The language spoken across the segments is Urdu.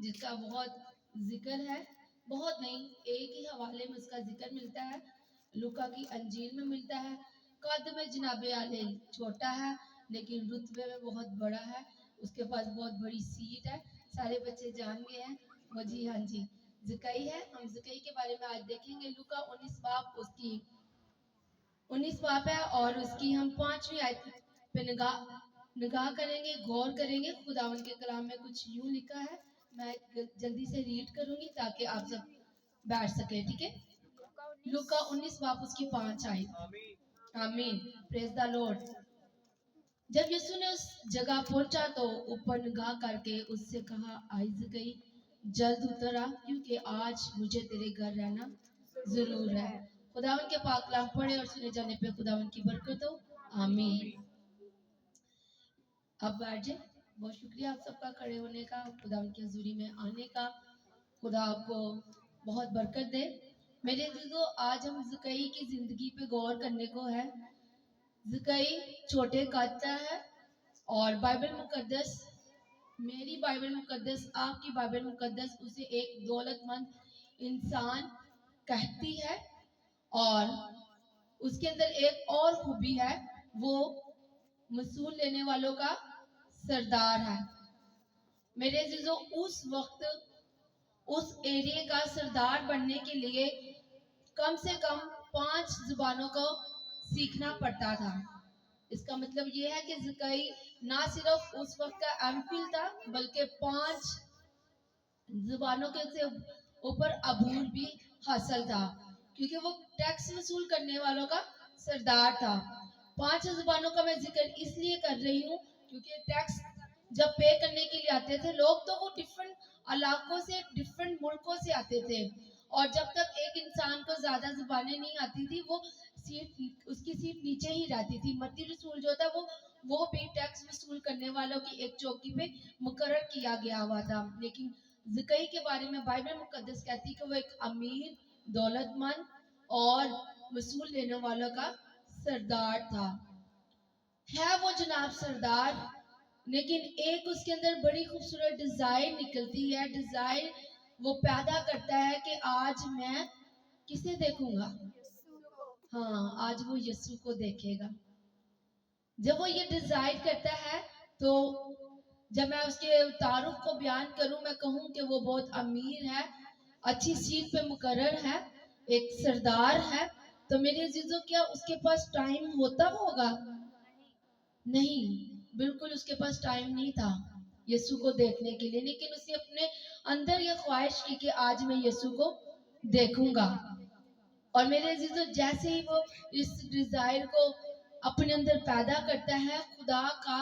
جس کا بہت ذکر ہے، بہت نہیں ایک ہی حوالے میں اس کا ذکر ملتا ہے، لوکا کی انجیل میں ملتا ہے۔ قد میں جناب عالی چھوٹا ہے لیکن رتبے میں بہت بڑا ہے، اس کے پاس بہت بڑی سیٹ ہے، سارے بچے جان گئے ہیں وہ جی ہاں جی زکئی ہے۔ ہم زکئی کے بارے میں آج دیکھیں گے، لوکا 19 باب اس کی 19 باب ہے اور اس کی ہم 5ویں آیت پہ نگاہ کریں گے، غور کریں گے۔ خداوند کے کلام میں کچھ یوں لکھا ہے، میں جلدی سے ریڈ کروں گی تاکہ آپ سب بیٹھ سکیں، ٹھیک ہے؟ لوکا 19 باب اس کی 5 آیت۔ آمین، پریز دا لارڈ۔ جب یسوع نے اس جگہ پہنچا تو اوپر نگاہ کر کے اس سے کہا، آئی زکئی جلد اتر آ، کیونکہ آج مجھے تیرے گھر رہنا ضرور ہے۔ خداوند کے پاک کلام پڑھے اور سنے جانے پہ خداوند کی برکت ہو، آمین۔ اب بیٹھ جائیں، بہت شکریہ آپ سب کا کھڑے ہونے کا، خداوند کی حضوری میں آنے کا۔ خدا آپ کو بہت برکت دے۔ میرے عزیزو، آج ہم زکئی کی زندگی پہ غور کرنے کو ہے۔ زکئی چھوٹے قد کا ہے اور بائبل مقدس، میری بائبل مقدس، آپ کی بائبل مقدس اسے ایک دولت مند انسان کہتی ہے، اور اس کے اندر ایک اور خوبی ہے، وہ مسئول لینے والوں کا سردار ہے۔ میرے عزیزو، اس وقت اس ایریے کا سردار بننے کے لیے کم سے کم 5 زبانوں کو سیکھنا پڑتا تھا۔ اس کا مطلب یہ ہے کہ زکئی نہ صرف اس وقت کا ایم فل تھا بلکہ 5 زبانوں کے سے اوپر عبور بھی حاصل تھا، کیونکہ وہ ٹیکس وصول کرنے والوں کا سردار تھا۔ 5 زبانوں کا میں ذکر اس لیے کر رہی ہوں کیونکہ ٹیکس جب پے کرنے کے لیے آتے تھے لوگ، تو وہ ڈیفرنٹ علاقوں سے، ڈیفرنٹ ملکوں سے آتے تھے، اور جب تک ایک انسان کو زیادہ زبانیں نہیں آتی تھی وہ اس کی سیٹ نیچے ہی رہتی تھی۔ متی رسول جو تھا وہ بھی ٹیکس وصول کرنے والوں کی ایک چوکی پہ مقرر کیا گیا ہوا تھا، لیکن زکئی کے بارے میں بائبل مقدس کہتی ہے کہ وہ ایک امیر، دولت مند اور وصول لینے والوں کا سردار تھا۔ ہے وہ جناب سردار، لیکن ایک اس کے اندر بڑی خوبصورت ڈیزائر نکلتی ہے۔ ڈیزائر وہ پیدا کرتا ہے کہ آج میں کسے دیکھوں گا؟ ہاں، آج وہ یسوع کو دیکھے گا۔ جب وہ یہ ڈیزائر کرتا ہے تو جب میں اس کے تعارف کو بیان کروں، میں کہوں کہ وہ بہت امیر ہے، اچھی سیٹ پہ مقرر ہے، ایک سردار ہے، تو میرے عزیزوں کیا اس کے پاس ٹائم ہوتا ہوگا؟ نہیں، بالکل اس کے پاس ٹائم نہیں تھا یسوع کو دیکھنے کے لیے، لیکن اس نے اپنے اندر یہ خواہش کی کہ آج میں یسوع کو دیکھوں گا۔ اور میرے عزیزو، جیسے ہی وہ اس ڈیزائر کو اپنے اندر پیدا کرتا ہے، خدا کا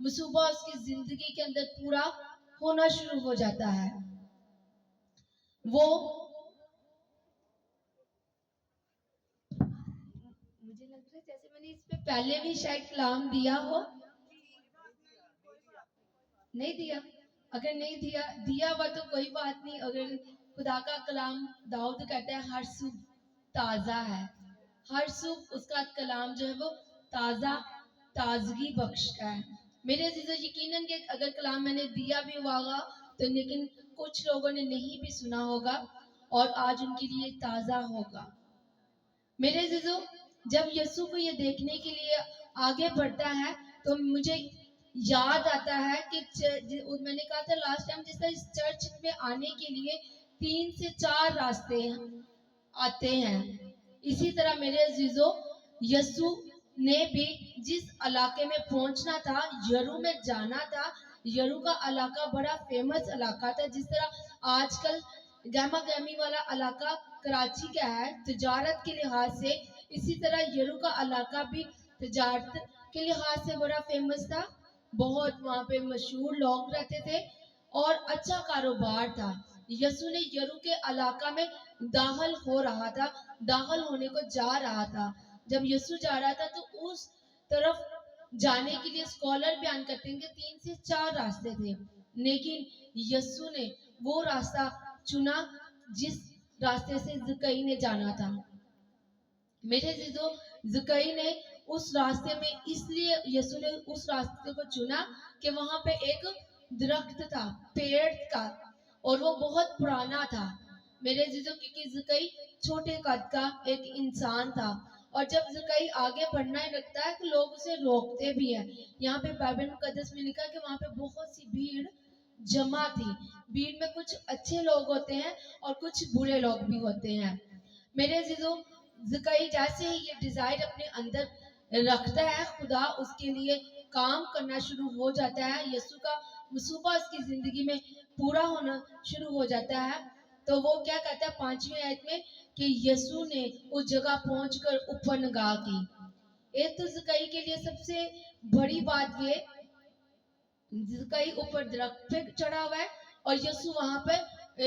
منصوبہ اس کی زندگی کے اندر پورا ہونا شروع ہو جاتا ہے۔ مجھے لگ رہا ہے جیسے میں نے اس پہ پہلے بھی شاید کلام دیا ہو، نہیں دیا؟ اگر نہیں دیا ہوا تو کوئی بات نہیں۔ اگر خدا کا کلام داؤد کہتا ہے ہر صبح تازہ ہے، ہر صبح اس کا کلام جو ہے وہ تازگی بخشتا ہے۔ میرے عزیزو، یقیناً کہ اگر کلام میں نے دیا بھی ہوگا تو لیکن کچھ لوگوں نے نہیں بھی سنا ہوگا اور آج ان کے لیے تازہ ہوگا۔ میرے عزیزو، جب یسوع کو یہ دیکھنے کے لیے آگے بڑھتا ہے تو مجھے یاد آتا ہے کہ میں نے کہا تھا لاسٹ ٹائم، جس طرح اس چرچ میں آنے کے لیے 3 سے 4 راستے آتے ہیں، اسی طرح میرے عزیزو یسوع نے بھی جس علاقے میں پہنچنا تھا، یرو میں جانا تھا، یرو کا علاقہ بڑا فیمس علاقہ تھا۔ جس طرح آج کل گہما گہمی والا علاقہ کراچی کا ہے تجارت کے لحاظ سے، اسی طرح یرو کا علاقہ بھی تجارت کے لحاظ سے بڑا فیمس تھا۔ بہت وہاں پہ مشہور لوگ رہتے تھے اور اچھا کاروبار تھا۔ یسوع نے یرو کے علاقہ میں داخل ہو رہا تھا، داخل ہونے کو جا رہا تھا۔ جب یسوع جا رہا تھا تو اس طرف جانے کے لیے اسکالر بیان کرتے ہیں کہ 3 سے 4 راستے تھے، لیکن یسوع نے وہ راستہ چنا جس راستے سے زکئی نے جانا تھا۔ میرے عزیزو، زکئی نے اس راستے میں اس لیے یسوع نے اس راستے کو چنا کہ وہاں پہ ایک درخت تھا، پیڑ کا، اور وہ بہت پرانا تھا میرے عزیزوں، کیونکہ زکئی چھوٹے قد کا ایک انسان تھا، اور جب زکئی آگے بڑھنا ہی لگتا ہے تو لوگ اسے روکتے بھی ہیں۔ یہاں پہ بائبل مقدس میں لکھا کہ وہاں پہ بہت سی بھیڑ جمع تھی، بھیڑ میں کچھ اچھے لوگ ہوتے ہیں اور کچھ برے لوگ بھی ہوتے ہیں۔ میرے عزیزوں، زکئی جیسے ہی یہ ڈیزائر اپنے اندر رکھتا ہے، خدا اس کے لیے کام کرنا شروع ہو جاتا ہے، یسوع کا منصوبہ اس کی زندگی میں پورا ہونا شروع ہو جاتا ہے۔ تو وہ کیا کہتا ہے 5ویں آیت میں کہ یسوع نے اس جگہ پہنچ کر اوپر نگاہ کی۔ ایک تو زکئی کے لیے سب سے بڑی بات یہ، زکئی اوپر درخت پہ چڑھا ہوا ہے اور یسوع وہاں پہ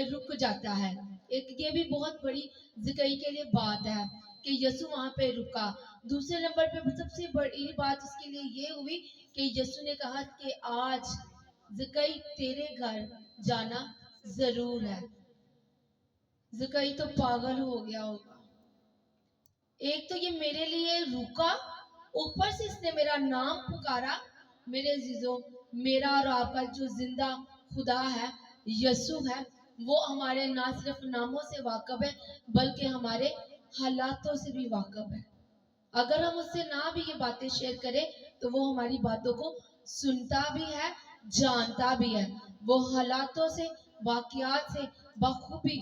رک جاتا ہے۔ ایک یہ بھی بہت بڑی زکئی کے لیے بات ہے کہ یسوع وہاں پہ رکا۔ دوسرے نمبر پہ سب سے بڑی بات اس کے لیے یہ ہوئی کہ یسوع نے کہا کہ آج زکئی تیرے گھر جانا ضرور ہے۔ زکئی تو پاگل ہو گیا ہوگا، ایک تو یہ میرے لیے رکا، اوپر سے اس نے میرا نام پکارا۔ میرے عزیزوں، میرا اور آپ کا جو زندہ خدا ہے، یسوع ہے، وہ ہمارے نہ صرف ناموں سے واقف ہے بلکہ ہمارے حالاتوں سے بھی واقف ہے۔ اگر ہم اس سے نہ بھی یہ باتیں شیئر کریں تو وہ ہماری باتوں کو سنتا بھی ہے، جانتا بھی ہے، وہ حالاتوں سے، واقعات سے بخوبی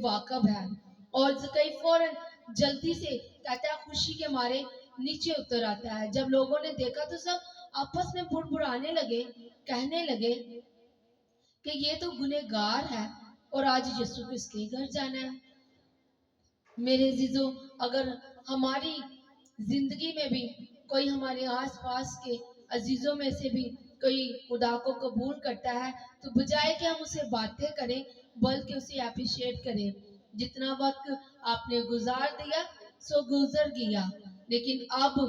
واقف ہے۔ اور زکئی فوراً جلدی سے کہتا ہے، خوشی کے مارے نیچے اتر آتا ہے۔ جب لوگوں نے دیکھا تو سب آپس میں بڑبڑانے لگے، کہنے لگے کہ یہ تو گنہگار ہے اور آج یسوع کو اس کے گھر جانا ہے۔ میرے عزیزوں، اگر ہماری زندگی میں بھی کوئی ہمارے آس پاس کے عزیزوں میں سے بھی کوئی خدا کو قبول کرتا ہے تو بجائے کہ ہم اسے باتیں کریں بلکہ اسے اپریشیٹ کریں۔ جتنا وقت آپ نے گزار دیا سو گزر گیا، لیکن اب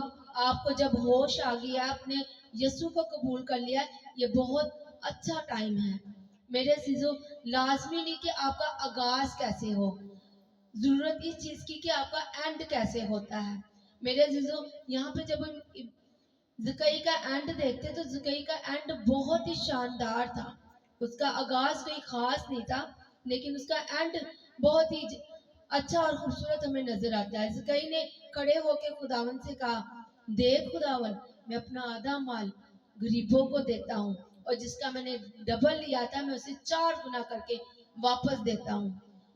آپ کو جب ہوش آ گیا، آپ نے یسوع کو قبول کر لیا، یہ بہت اچھا ٹائم ہے۔ میرے عزیزوں، لازمی نہیں کہ آپ کا آغاز کیسے ہو، ضرورت اس چیز کی کہ آپ کا اینڈ کیسے ہوتا ہے۔ میرے عزیزوں، یہاں پہ جب ہم زکئی کا اینڈ دیکھتے تو زکئی کا اینڈ بہت ہی شاندار تھا۔ اس کا آغاز کوئی خاص نہیں تھا لیکن اس کا اینڈ بہت ہی اچھا اور خوبصورت ہمیں نظر آتا ہے۔ زکئی نے کھڑے ہو کے خداوند سے کہا، دیکھ خداوند، میں اپنا آدھا مال غریبوں کو دیتا ہوں اور جس کا میں نے ڈبل لیا تھا میں اسے 4 گنا کر کے واپس دیتا ہوں۔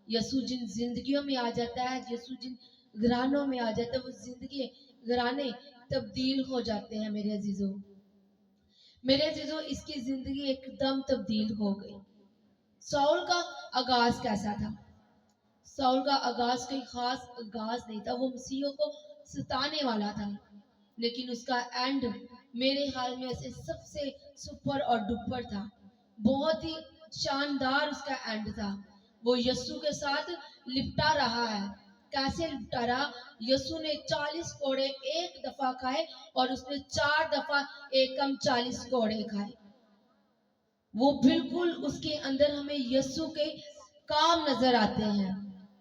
یسوع جن زندگیوں میں آ جاتا ہے، یسوع جن گھرانوں میں آ جاتا ہے، وہ زندگی گھرانے تبدیل ہو جاتے ہیں۔ میرے عزیزوں، اس کی زندگی ایک دم تبدیل ہو گئی۔ ساؤل کا آغاز کیسا تھا؟ ساؤل کا آغاز کوئی خاص آغاز نہیں تھا، وہ مسیحوں کو ستانے والا تھا، لیکن اس کا اینڈ میرے خیال میں سے سب سے سپر اور ڈپر تھا۔ بہت ہی شاندار اس کا اینڈ تھا۔ وہ یسوع کے ساتھ لپٹا رہا ہے۔ کیسے لپٹا رہا؟ یسوع نے 40 کوڑے ایک دفعہ کھائے اور اس نے 4 دفعہ ایکم 40 کوڑے کھائے۔ وہ بالکل اس کے اندر ہمیں یسوع کے کام نظر آتے ہیں۔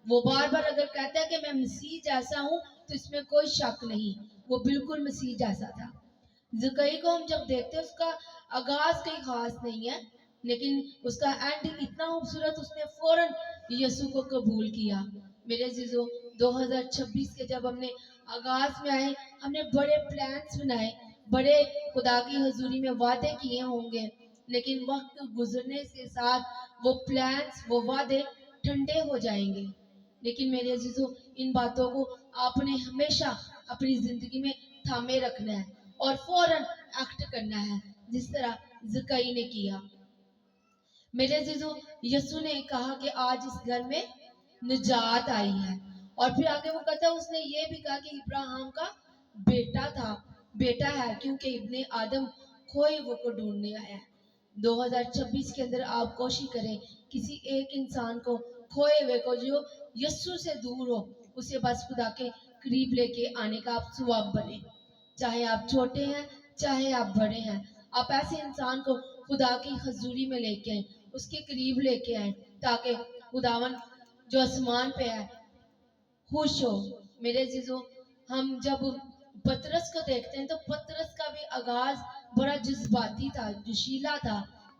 وہ بار بار اگر کہتا ہے کہ میں مسیح جیسا ہوں تو اس میں کوئی شک نہیں، وہ بالکل مسیح جیسا تھا۔ زکئی کو ہم جب دیکھتے ہیں اس کا آغاز کوئی خاص نہیں ہے لیکن اس کا اینڈ اتنا خوبصورت، اس نے فوراً یسوع کو قبول کیا۔ میرے عزیزوں، 2026 کے جب ہم نے آغاز میں آئے، ہم نے بڑے پلانز بنائے، بڑے خدا کی حضوری میں وعدے کیے ہوں گے، لیکن وقت گزرنے کے ساتھ وہ پلانز، وہ وعدے ٹھنڈے ہو جائیں گے۔ لیکن میرے عزیزوں، ان باتوں کو آپ نے ہمیشہ اپنی زندگی میں تھامے رکھنا ہے اور فوراً ایکٹ کرنا ہے جس طرح زکئی نے کیا۔ میرے عزیزوں، یسوع نے کہا کہ آج اس گھر میں نجات آئی ہے، اور پھر آگے وہ کہتا ہے، اس نے یہ بھی کہا کہ ابراہیم کا بیٹا ہے کیونکہ ابن آدم کھوئے ہوئے کو ڈھونڈنے آیا ہے۔ 2026 کے اندر آپ کوشش کریں کسی ایک انسان کو، کھوئے ہوئے کو، جو یسوع سے دور ہو، اسے بس خدا کے قریب لے کے آنے کا آپ ثواب بنے۔ چاہے آپ چھوٹے ہیں چاہے آپ بڑے ہیں، آپ ایسے انسان کو خدا کی حضوری میں لے کے آئیں، اس کے قریب لے کے آئیں تاکہ خداون جو آسمان پہ ہے خوش ہو۔ میرے عزیزوں، ہم جب پطرس کو دیکھتے ہیں تو پطرس کا بھی آغاز بڑا جذباتی تھا، جوشیلا تھا،